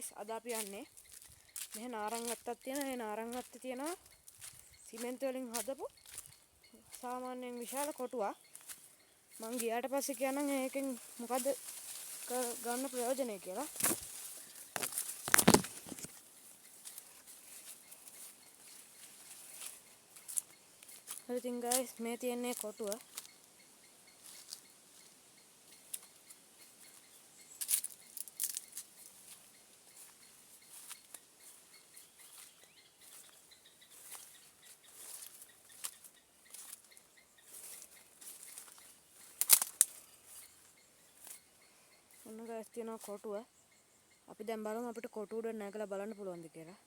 guys අද අපි යන්නේ මෙහෙ නාරං වත්තක් තියෙනවා. මේ නාරං වත්තේ තියෙනවා සිමෙන්ති වලින් හදපු සාමාන්‍යයෙන් විශාල කොටුවක්. මං ගියාට පස්සේ කියනනම් මේකෙන් මොකද ගන්න ප්‍රයෝජනය කියලා. හරි ඉතින් guys මේ තියෙන්නේ කොටුව. ඔන්න guys තියෙනවා කොටුව. අපි දැන් බලමු අපිට කොටුව උඩ නැගලා බලන්න පුළුවන්ද කියලා.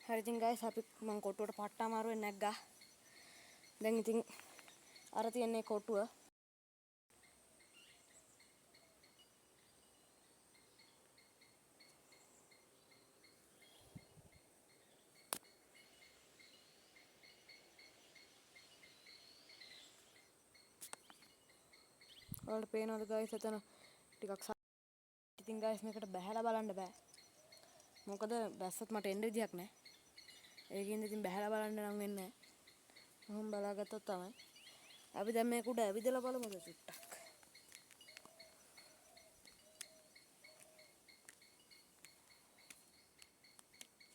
හරි ඉතින් guys අපි මං කොටුවට පට්ට අමාරුවෙන් නැග්ගා. දැන් ඉතින් අර තියන්නේ කොටුව. ඔයාලට පේනවද guys එතන ටිකක් ඉතින් guys මේකට බහැලා බලන්න බෑ. මොකද බැස්සත් මට එන්න විදියක් නැහැ. ඒකින්ද ඉතින් බහැලා බලන්න නම් වෙන්නේ නැහැ. මම බලාගත්තොත් තමයි. අපි දැන් මේක උඩ ඇවිදලා බලමුද චුට්ටක්.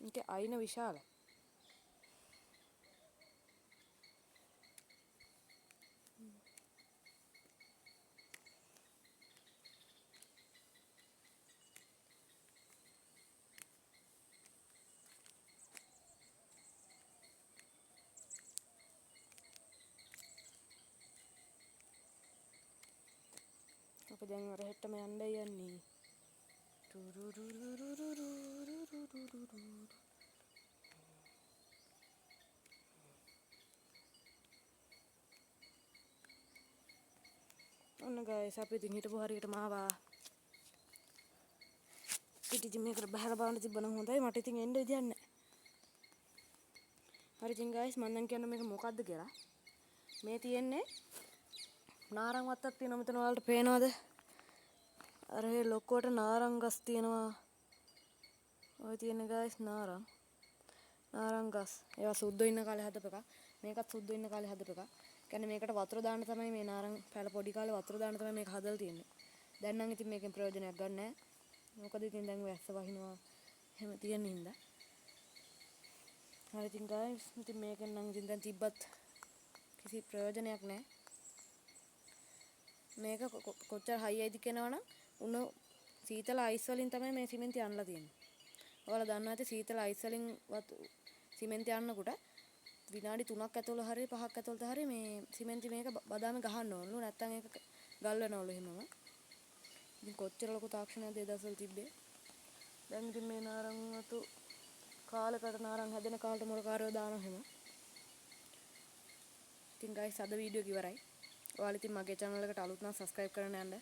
මේක අයින විශාල. අපි දැන් අර හෙට්ටම යන්නයි යන්නේ. ඔන්න guys අපි ඉතින් හිටපු හරියටම ආවා. ඉතින් මේකට බහැලා බලන්න තිබ්බනම් හොඳයි. මට ඉතින් එන්න විදියක් නැහැ. හරි ඉතින් guys මම දැන් කියන්නේ මේක මොකද්ද කියලා. මේ තියෙන්නේ නාරං වත්තක් තියෙනවා මෙතන ඔයාලට පේනවද? අර ඒ ලොකුවට නාරං ගස් තියෙනවා. ඔය තියෙන guys නාරං ගස්. ඒවා සුද්දෝ ඉන්න කාලේ හදපු එක. මේකත් සුද්දෝ ඉන්න කාලේ හදපු එක. කියන්නේ මේකට වතුර දාන්න තමයි මේ නාරං පැල පොඩි කාලේ වතුර දාන්න තමයි මේක හදලා තියෙන්නේ. දැන් නම් ඉතින් මේකෙන් ප්‍රයෝජනයක් ගන්න නැහැ. මොකද ඉතින් දැන් වැස්ස වහිනවා. එහෙම තියෙන හින්දා. හරි ඉතින් guys ඉතින් මේකෙන් නම් ඉතින් දැන් තිබ්බත් කිසි ප්‍රයෝජනයක් නැහැ. මේක කොච්චර හයියයිද කියනවනම් උණු සීතල අයිස් වලින් තමයි මේ සිමෙන්ති අන්නලා තියෙන්නේ. ඔයාලා දන්නවා ඇති සීතල අයිස් වලින් සිමෙන්ති අන්නකොට විනාඩි 3ක් ඇතුළත හරි 5ක් ඇතුළත හරි මේ සිමෙන්ති මේක බදාමේ ගහන්න ඕනලු. නැත්තම් ඒක ගල් වෙනවලු එහෙමම. ඉතින් කොච්චර ලොකු තාක්ෂණයක්ද ඒ දවස්වල තිබ්බේ. දැන් ඉතින් මේ නාරං වතු කාලකට නාරං හැදෙන කාලට මොලකාරයෝ දානවා එහෙම. ඉතින් guys අද වීඩියෝ එක ඉවරයි. ඔයාලා ඉතින් මගේ channel එකට අලුත් නම් subscribe කරන්න යන්න.